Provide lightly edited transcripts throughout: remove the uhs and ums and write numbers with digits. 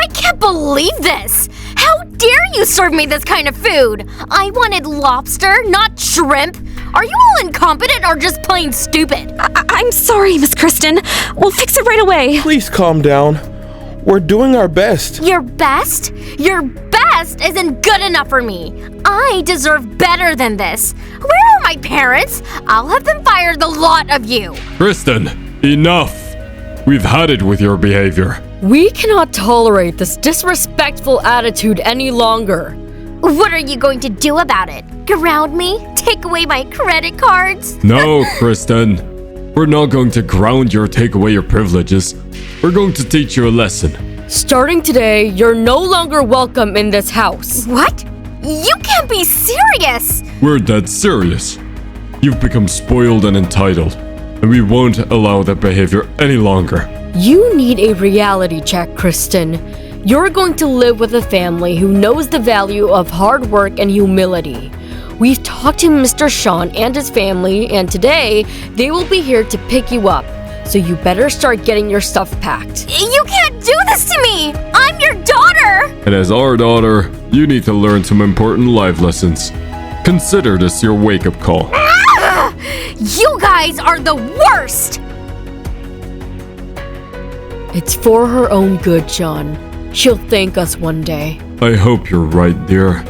I can't believe this! How dare you serve me this kind of food? I wanted lobster, not shrimp. Are you all incompetent or just plain stupid? I'm sorry, Miss Kristen. We'll fix it right away. Please calm down. We're doing our best. Your best? Your best isn't good enough for me. I deserve better than this. Where are my parents? I'll have them fire the lot of you. Kristen, enough! We've had it with your behavior. We cannot tolerate this disrespectful attitude any longer. What are you going to do about it? Ground me? Take away my credit cards? No, Kristen. We're not going to ground you or take away your privileges. We're going to teach you a lesson. Starting today, you're no longer welcome in this house. What? You can't be serious! We're dead serious. You've become spoiled and entitled, and we won't allow that behavior any longer. You need a reality check, Kristen. You're going to live with a family who knows the value of hard work and humility. We've talked to Mr. Sean and his family, and today, they will be here to pick you up. So you better start getting your stuff packed. You can't do this to me! I'm your daughter! And as our daughter, you need to learn some important life lessons. Consider this your wake-up call. You guys are the worst! It's for her own good, Sean. She'll thank us one day. I hope you're right, dear.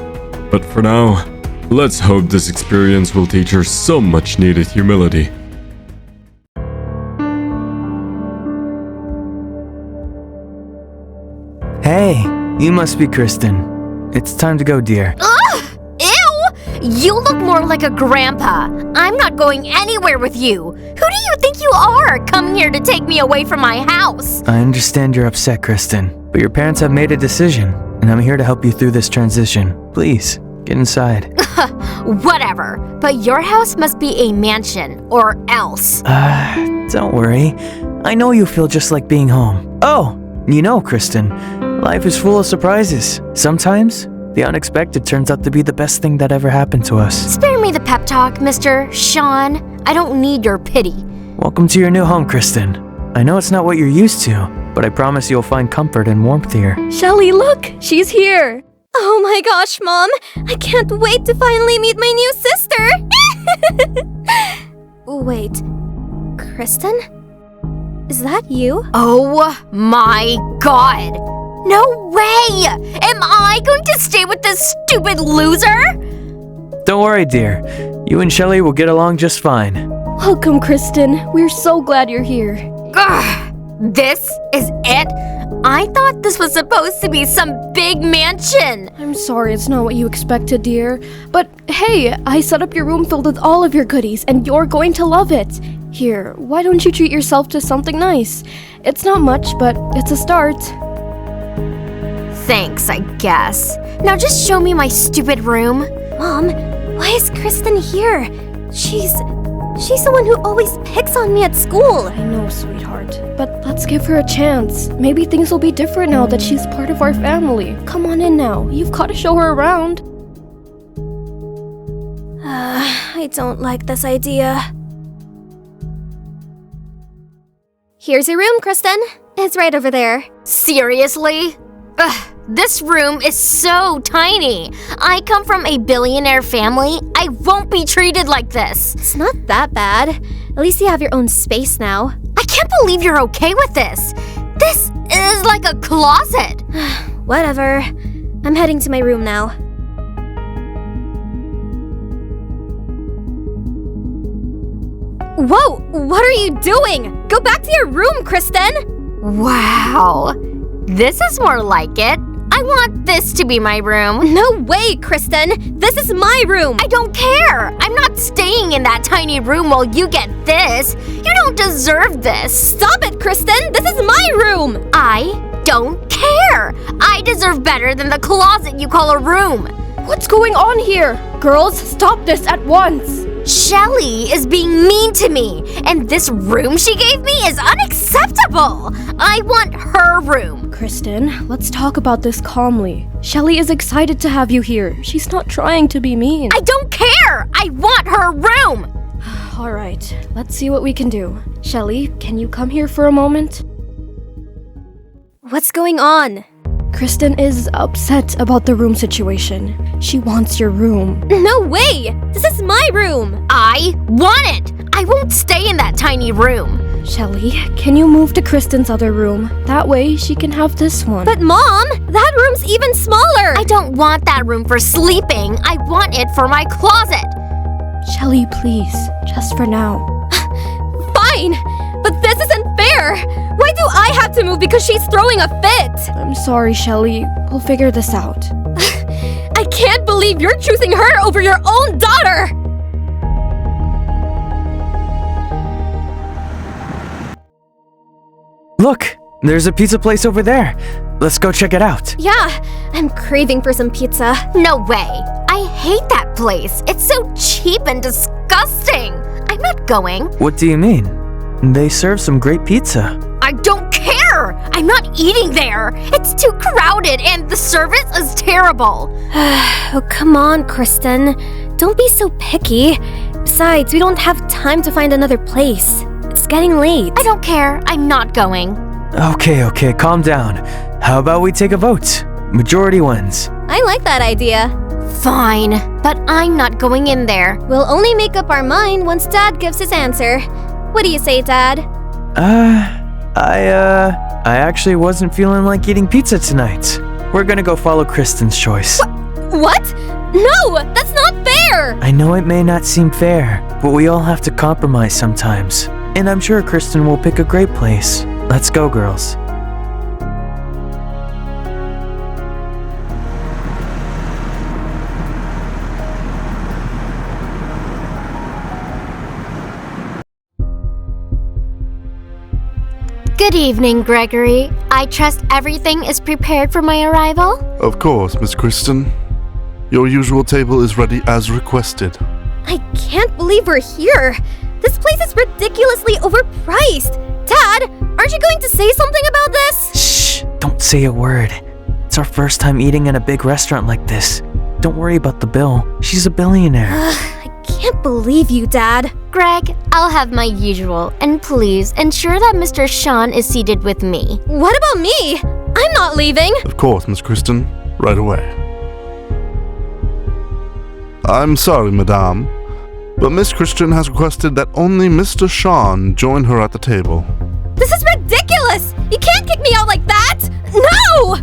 But for now, let's hope this experience will teach her some much-needed humility. Hey, you must be Kristen. It's time to go, dear. Ugh! Ew! You look more like a grandpa. I'm not going anywhere with you. Who do you think you are, coming here to take me away from my house? I understand you're upset, Kristen, but your parents have made a decision, and I'm here to help you through this transition. Please, get inside. Whatever, but your house must be a mansion, or else. Don't worry. I know you feel just like being home. Oh, you know, Kristen, life is full of surprises. Sometimes, the unexpected turns out to be the best thing that ever happened to us. Spare me the pep talk, Mr. Sean. I don't need your pity. Welcome to your new home, Kristen. I know it's not what you're used to, but I promise you'll find comfort and warmth here. Shelly, look! She's here! Oh my gosh, Mom! I can't wait to finally meet my new sister! Wait, Kristen? Is that you? Oh my god! No way! Am I going to stay with this stupid loser? Don't worry, dear. You and Shelly will get along just fine. Welcome, Kristen. We're so glad you're here. Ugh, this is it? I thought this was supposed to be some big mansion. I'm sorry it's not what you expected, dear. But hey, I set up your room filled with all of your goodies, and you're going to love it. Here, why don't you treat yourself to something nice? It's not much, but it's a start. Thanks, I guess. Now just show me my stupid room. Mom, why is Kristen here? She's the one who always picks on me at school. I know, sweetheart. But let's give her a chance. Maybe things will be different now that she's part of our family. Come on in now. You've got to show her around. I don't like this idea. Here's your room, Kristen. It's right over there. Seriously? Ugh, this room is so tiny. I come from a billionaire family. I won't be treated like this. It's not that bad. At least you have your own space now. I can't believe you're okay with this. This is like a closet. Whatever. I'm heading to my room now. Whoa! What are you doing? Go back to your room, Kristen! Wow. This is more like it. I want this to be my room. No way, Kristen! This is my room! I don't care! I'm not staying in that tiny room while you get this. You don't deserve this. Stop it, Kristen! This is my room! I don't care! I deserve better than the closet you call a room. What's going on here? Girls, stop this at once! Shelly is being mean to me, and this room she gave me is unacceptable. I want her room. Kristen, let's talk about this calmly. Shelly is excited to have you here. She's not trying to be mean. I don't care. I want her room. All right, let's see what we can do. Shelly, can you come here for a moment? What's going on? Kristen is upset about the room situation. She wants your room. No way! This is my room! I want it! I won't stay in that tiny room. Shelly, can you move to Kristen's other room? That way she can have this one. But Mom, that room's even smaller! I don't want that room for sleeping. I want it for my closet. Shelly, please, just for now. Fine! But this isn't fair! Why do I have to move because she's throwing a fit? I'm sorry, Shelly. We'll figure this out. I can't believe you're choosing her over your own daughter! Look, there's a pizza place over there. Let's go check it out. Yeah, I'm craving for some pizza. No way! I hate that place. It's so cheap and disgusting. I'm not going. What do you mean? They serve some great pizza. I don't care! I'm not eating there! It's too crowded and the service is terrible! Oh, come on, Kristen. Don't be so picky. Besides, we don't have time to find another place. It's getting late. I don't care. I'm not going. Okay, calm down. How about we take a vote? Majority wins. I like that idea. Fine, but I'm not going in there. We'll only make up our mind once Dad gives his answer. What do you say, Dad? I actually wasn't feeling like eating pizza tonight. We're gonna go follow Kristen's choice. What? No, that's not fair! I know it may not seem fair, but we all have to compromise sometimes. And I'm sure Kristen will pick a great place. Let's go, girls. Good evening, Gregory. I trust everything is prepared for my arrival? Of course, Miss Kristen. Your usual table is ready as requested. I can't believe we're here. This place is ridiculously overpriced. Dad, aren't you going to say something about this? Shh, don't say a word. It's our first time eating in a big restaurant like this. Don't worry about the bill. She's a billionaire. I can't believe you, Dad. Greg, I'll have my usual, and please ensure that Mr. Sean is seated with me. What about me? I'm not leaving. Of course, Miss Kristen. Right away. I'm sorry, madame, but Miss Kristen has requested that only Mr. Sean join her at the table. This is ridiculous! You can't kick me out like that! No!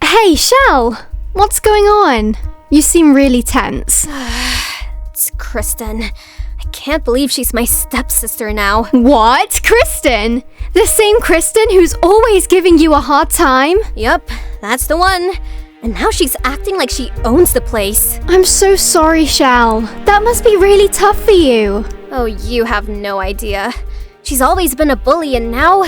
Hey, Shell! What's going on? You seem really tense. It's Kristen. I can't believe she's my stepsister now. What? Kristen? The same Kristen who's always giving you a hard time? Yup, that's the one. And now she's acting like she owns the place. I'm so sorry, Shell. That must be really tough for you. Oh, you have no idea. She's always been a bully and now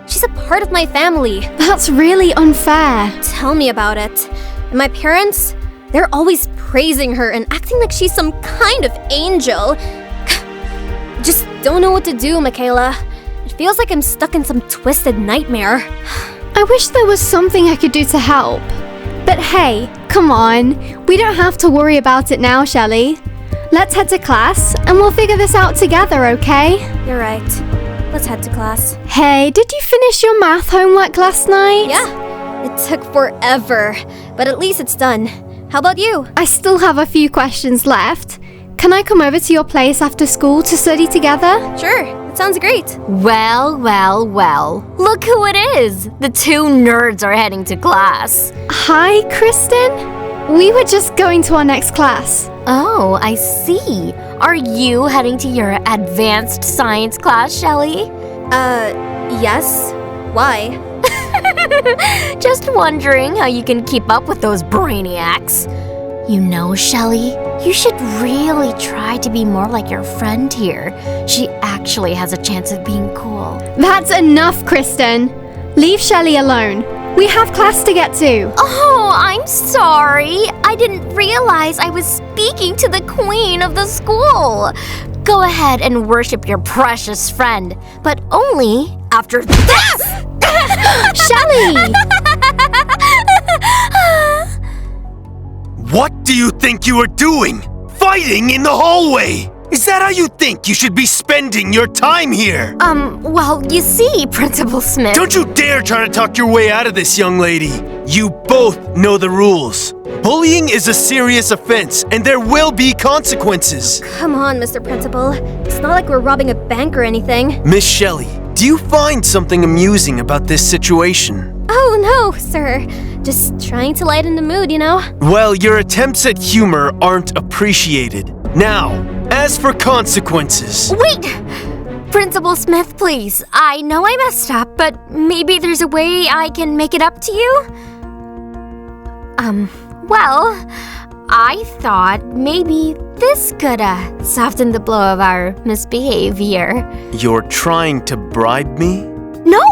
she's a part of my family. That's really unfair. Tell me about it. And my parents, they're always praising her and acting like she's some kind of angel. Just don't know what to do, Michaela. It feels like I'm stuck in some twisted nightmare. I wish there was something I could do to help. But hey, come on. We don't have to worry about it now, Shelly. Let's head to class and we'll figure this out together, okay? You're right. Let's head to class. Hey, did you finish your math homework last night? Yeah, it took forever, but at least it's done. How about you? I still have a few questions left. Can I come over to your place after school to study together? Sure, that sounds great. Well. Look who it is. The two nerds are heading to class. Hi, Kristen. We were just going to our next class. Oh, I see. Are you heading to your advanced science class, Shelly? Yes. Why? Just wondering how you can keep up with those brainiacs. You know, Shelly, you should really try to be more like your friend here. She actually has a chance of being cool. That's enough, Kristen. Leave Shelly alone. We have class to get to. Oh, I'm sorry. I didn't realize I was speaking to the queen of the school. Go ahead and worship your precious friend, but only after this! Shelly! What do you think you are doing? Fighting in the hallway! Is that how you think you should be spending your time here? Well, you see, Principal Smith... Don't you dare try to talk your way out of this, young lady. You both know the rules. Bullying is a serious offense, and there will be consequences. Come on, Mr. Principal. It's not like we're robbing a bank or anything. Miss Shelley, do you find something amusing about this situation? Oh, no, sir. Just trying to lighten the mood, you know? Well, your attempts at humor aren't appreciated. Now, as for consequences... Wait! Principal Smith, please. I know I messed up, but maybe there's a way I can make it up to you? Well, I thought maybe this could, soften the blow of our misbehavior. You're trying to bribe me? No,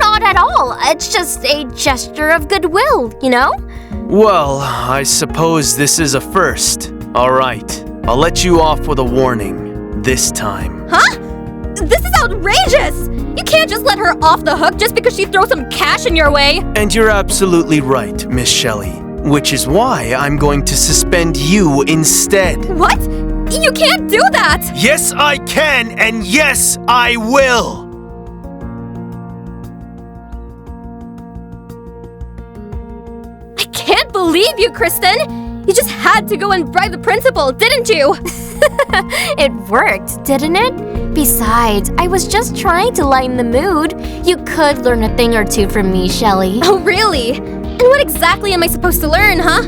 not at all. It's just a gesture of goodwill, you know? Well, I suppose this is a first. All right, I'll let you off with a warning. This time. Huh? This is outrageous! You can't just let her off the hook just because she throws some cash in your way! And you're absolutely right, Miss Shelley. Which is why I'm going to suspend you instead. What? You can't do that! Yes, I can, and yes, I will! I can't believe you, Kristen! You just had to go and bribe the principal, didn't you? It worked, didn't it? Besides, I was just trying to lighten the mood. You could learn a thing or two from me, Shelley. Oh, really? And what exactly am I supposed to learn, huh?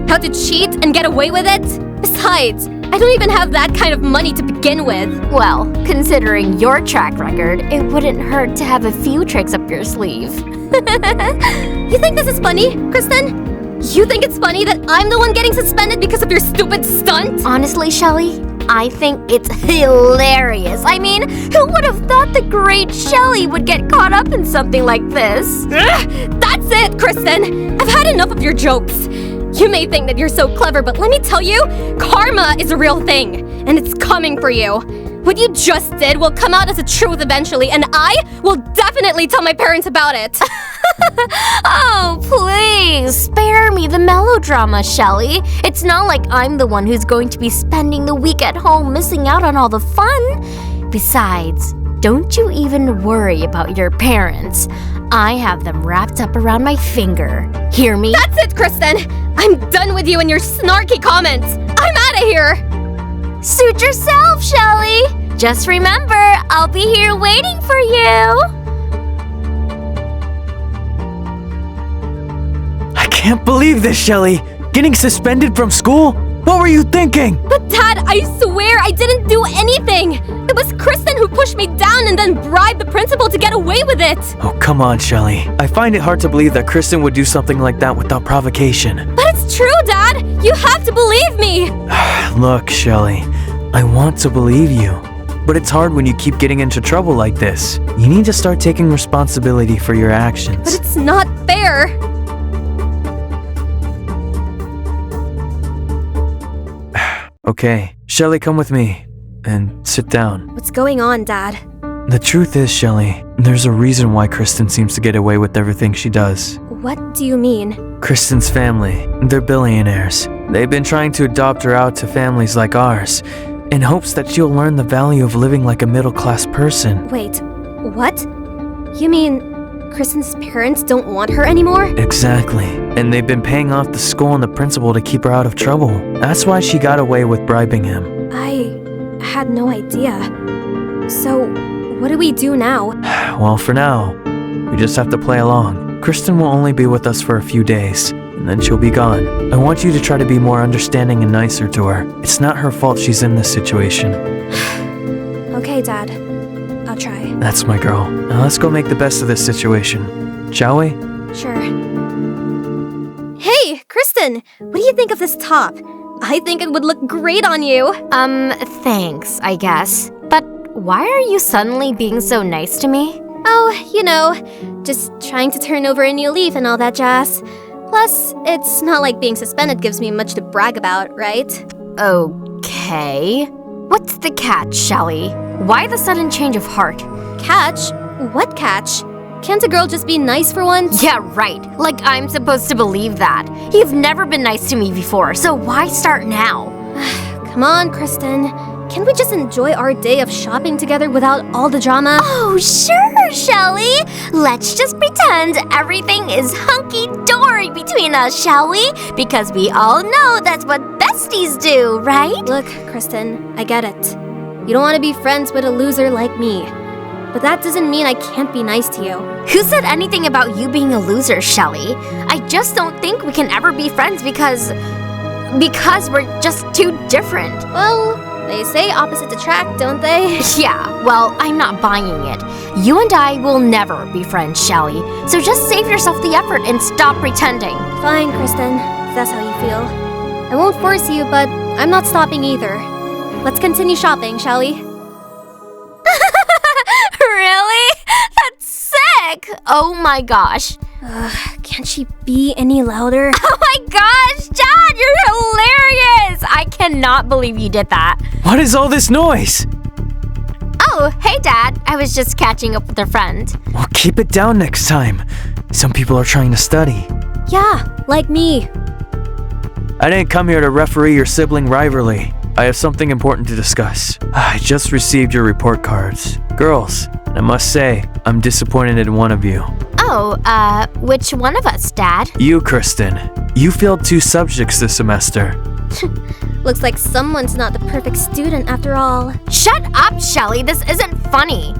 How to cheat and get away with it? Besides, I don't even have that kind of money to begin with. Well, considering your track record, it wouldn't hurt to have a few tricks up your sleeve. You think this is funny, Kristen? You think it's funny that I'm the one getting suspended because of your stupid stunt? Honestly, Shelley, I think it's hilarious. I mean, who would have thought the great Shelley would get caught up in something like this? That's it, Kristen! I've had enough of your jokes. You may think that you're so clever, but let me tell you, karma is a real thing, and it's coming for you. What you just did will come out as a truth eventually, and I will definitely tell my parents about it. Oh, please, spare me the melodrama, Shelley. It's not like I'm the one who's going to be spending the week at home missing out on all the fun. Besides, don't you even worry about your parents. I have them wrapped up around my finger. Hear me? That's it, Kristen! I'm done with you and your snarky comments! I'm out of here! Suit yourself, Shelley. Just remember, I'll be here waiting for you. I can't believe this, Shelley. Getting suspended from school? What were you thinking? But Dad, I swear I didn't do anything! It was Kristen who pushed me down and then bribed the principal to get away with it! Oh, come on, Shelley. I find it hard to believe that Kristen would do something like that without provocation. But it's true, Dad! You have to believe me! Look, Shelley, I want to believe you. But it's hard when you keep getting into trouble like this. You need to start taking responsibility for your actions. But it's not fair! Okay, Shelley, come with me and sit down. What's going on, Dad? The truth is, Shelley, there's a reason why Kristen seems to get away with everything she does. What do you mean? Kristen's family, they're billionaires. They've been trying to adopt her out to families like ours, in hopes that she'll learn the value of living like a middle-class person. Wait, what? You mean Kristen's parents don't want her anymore? Exactly. And they've been paying off the school and the principal to keep her out of trouble. That's why she got away with bribing him. I had no idea. So, what do we do now? Well, for now, we just have to play along. Kristen will only be with us for a few days, and then she'll be gone. I want you to try to be more understanding and nicer to her. It's not her fault she's in this situation. Okay, Dad. I'll try. That's my girl. Now let's go make the best of this situation. Shall we? Sure. Hey, Kristen! What do you think of this top? I think it would look great on you. Thanks, I guess. But why are you suddenly being so nice to me? Oh, you know, just trying to turn over a new leaf and all that jazz. Plus, it's not like being suspended gives me much to brag about, right? Okay. What's the catch, Shelley? Why the sudden change of heart? Catch? What catch? Can't a girl just be nice for once? Yeah, right. Like I'm supposed to believe that. You've never been nice to me before, so why start now? Come on, Kristen. Can we just enjoy our day of shopping together without all the drama? Oh, sure, Shelly. Let's just pretend everything is hunky-dory between us, shall we? Because we all know that's what besties do, right? Look, Kristen, I get it. You don't want to be friends with a loser like me. But that doesn't mean I can't be nice to you. Who said anything about you being a loser, Shelly? I just don't think we can ever be friends because we're just too different. Well, they say opposites attract, don't they? Yeah, well, I'm not buying it. You and I will never be friends, Shelly. So just save yourself the effort and stop pretending. Fine, Kristen, if that's how you feel. I won't force you, but I'm not stopping either. Let's continue shopping, shall we? Really? That's sick! Oh my gosh. Can't she be any louder? Oh my gosh, Dad, you're hilarious! I cannot believe you did that. What is all this noise? Oh, hey Dad. I was just catching up with a friend. Well, keep it down next time. Some people are trying to study. Yeah, like me. I didn't come here to referee your sibling rivalry. I have something important to discuss. I just received your report cards. Girls, I must say, I'm disappointed in one of you. Oh, which one of us, Dad? You, Kristen. You failed 2 subjects this semester. Looks like someone's not the perfect student after all. Shut up, Shelly. This isn't funny.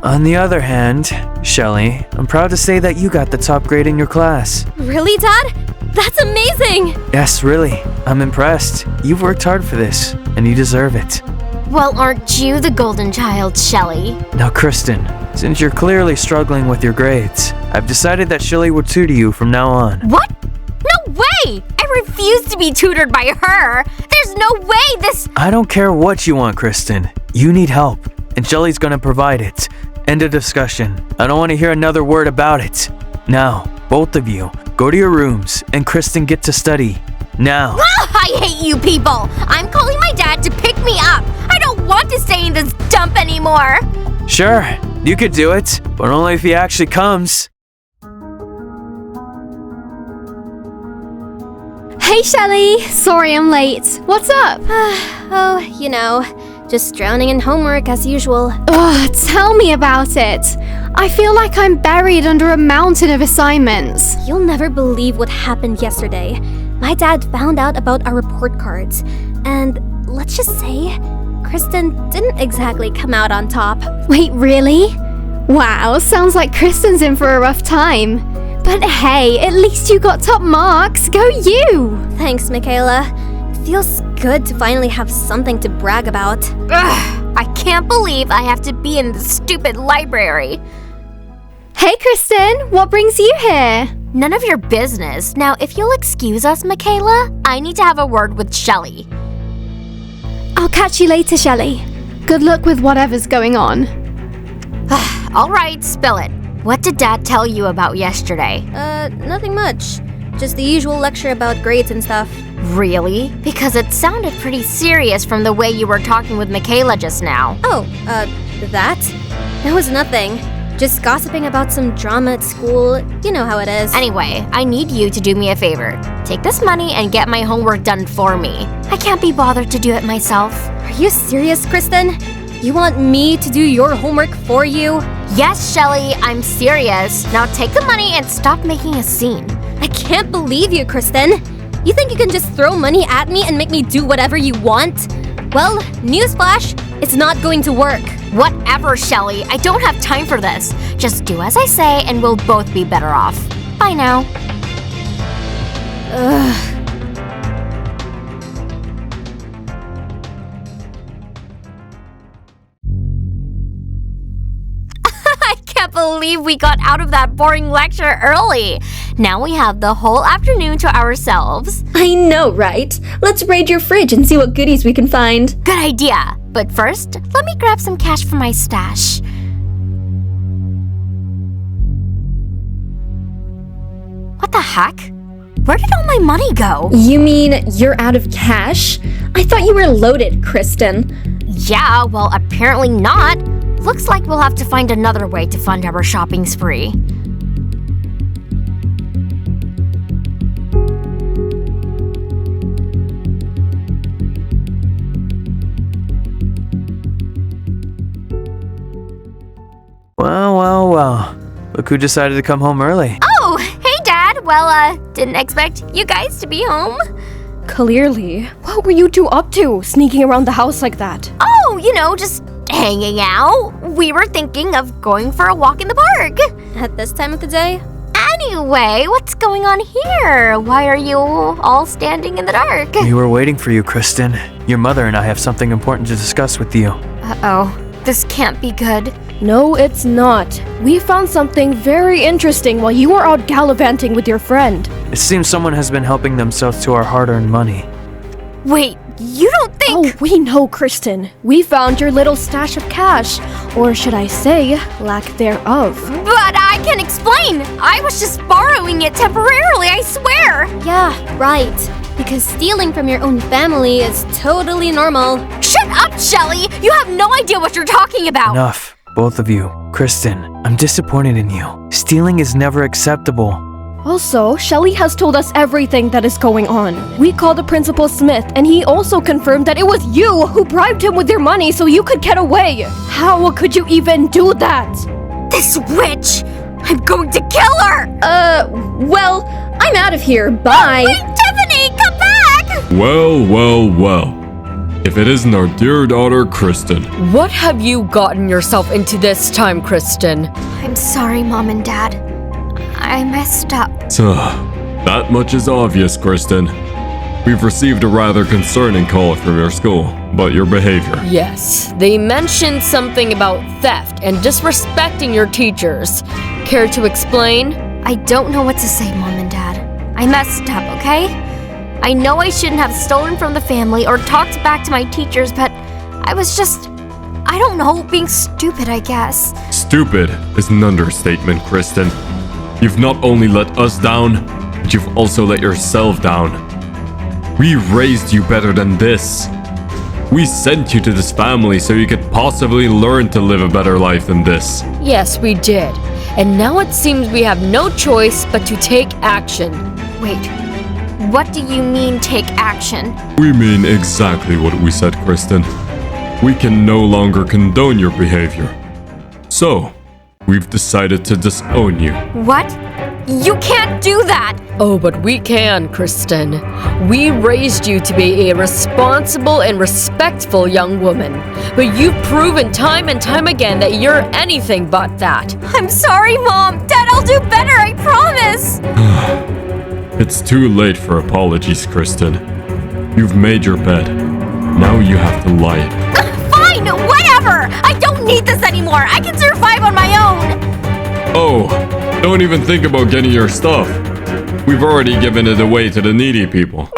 On the other hand, Shelly, I'm proud to say that you got the top grade in your class. Really, Dad? That's amazing! Yes, really. I'm impressed. You've worked hard for this, and you deserve it. Well, aren't you the golden child, Shelly? Now, Kristen, since you're clearly struggling with your grades, I've decided that Shelly will tutor you from now on. What? No way! I refuse to be tutored by her! There's no way this— I don't care what you want, Kristen. You need help, and Shelly's gonna provide it. End of discussion. I don't want to hear another word about it. Now, both of you, go to your rooms, and Kristen get to study. Now. I hate you people! I'm calling my dad to pick me up! I don't want to stay in this dump anymore! Sure, you could do it, but only if he actually comes. Hey Shelly, sorry I'm late. What's up? Oh, you know, just drowning in homework as usual. Ugh, tell me about it. I feel like I'm buried under a mountain of assignments. You'll never believe what happened yesterday. My dad found out about our report cards, and let's just say, Kristen didn't exactly come out on top. Wait, really? Wow, sounds like Kristen's in for a rough time. But hey, at least you got top marks. Go you! Thanks, Michaela. Feels good to finally have something to brag about. Ugh, I can't believe I have to be in this stupid library. Hey Kristen, what brings you here? None of your business. Now, if you'll excuse us, Michaela, I need to have a word with Shelly. I'll catch you later, Shelly. Good luck with whatever's going on. All right, spill it. What did Dad tell you about yesterday? Nothing much. Just the usual lecture about grades and stuff. Really? Because it sounded pretty serious from the way you were talking with Michaela just now. Oh, that? It was nothing. Just gossiping about some drama at school. You know how it is. Anyway, I need you to do me a favor. Take this money and get my homework done for me. I can't be bothered to do it myself. Are you serious, Kristen? You want me to do your homework for you? Yes, Shelly, I'm serious. Now take the money and stop making a scene. I can't believe you, Kristen. You think you can just throw money at me and make me do whatever you want? Well, newsflash, it's not going to work. Whatever, Shelly. I don't have time for this. Just do as I say and we'll both be better off. Bye now. Ugh. I can't believe we got out of that boring lecture early. Now we have the whole afternoon to ourselves. I know, right? Let's raid your fridge and see what goodies we can find. Good idea. But first, let me grab some cash from my stash. What the heck? Where did all my money go? You mean you're out of cash? I thought you were loaded, Kristen. Yeah, well, apparently not. Looks like we'll have to find another way to fund our shopping spree. Well. Look who decided to come home early. Oh, hey, Dad. Well, didn't expect you guys to be home. Clearly. What were you two up to, sneaking around the house like that? Oh, just hanging out. We were thinking of going for a walk in the park. At this time of the day? Anyway, what's going on here? Why are you all standing in the dark? We were waiting for you, Kristen. Your mother and I have something important to discuss with you. Uh-oh. This can't be good. No, it's not. We found something very interesting while you were out gallivanting with your friend. It seems someone has been helping themselves to our hard-earned money. Wait, you don't think— Oh, we know, Kristen. We found your little stash of cash. Or should I say, lack thereof. But I can explain. I was just borrowing it temporarily, I swear. Yeah, right. Because stealing from your own family is totally normal. Shut up, Shelly! You have no idea what you're talking about. Enough, both of you. Kristen, I'm disappointed in you. Stealing is never acceptable. Also, Shelly has told us everything that is going on. We called the Principal Smith, and he also confirmed that it was you who bribed him with your money so you could get away. How could you even do that? This witch! I'm going to kill her! Well, I'm out of here. Bye. Wait, Tiffany, come back! Well. If it isn't our dear daughter, Kristen. What have you gotten yourself into this time, Kristen? I'm sorry, Mom and Dad. I messed up. That much is obvious, Kristen. We've received a rather concerning call from your school about your behavior. Yes, they mentioned something about theft and disrespecting your teachers. Care to explain? I don't know what to say, Mom and Dad. I messed up, okay? I know I shouldn't have stolen from the family or talked back to my teachers, but I was just, I don't know, being stupid, I guess. Stupid is an understatement, Kristen. You've not only let us down, but you've also let yourself down. We raised you better than this. We sent you to this family so you could possibly learn to live a better life than this. Yes, we did. And now it seems we have no choice but to take action. Wait, what do you mean take action? We mean exactly what we said, Kristen. We can no longer condone your behavior. So, we've decided to disown you. What? You can't do that! Oh, but we can, Kristen. We raised you to be a responsible and respectful young woman. But you've proven time and time again that you're anything but that. I'm sorry, Mom! Dad, I'll do better, I promise! It's too late for apologies, Kristen. You've made your bed. Now you have to lie in it. Fine, whatever! I don't need this anymore! I can survive on my own! Oh, don't even think about getting your stuff. We've already given it away to the needy people.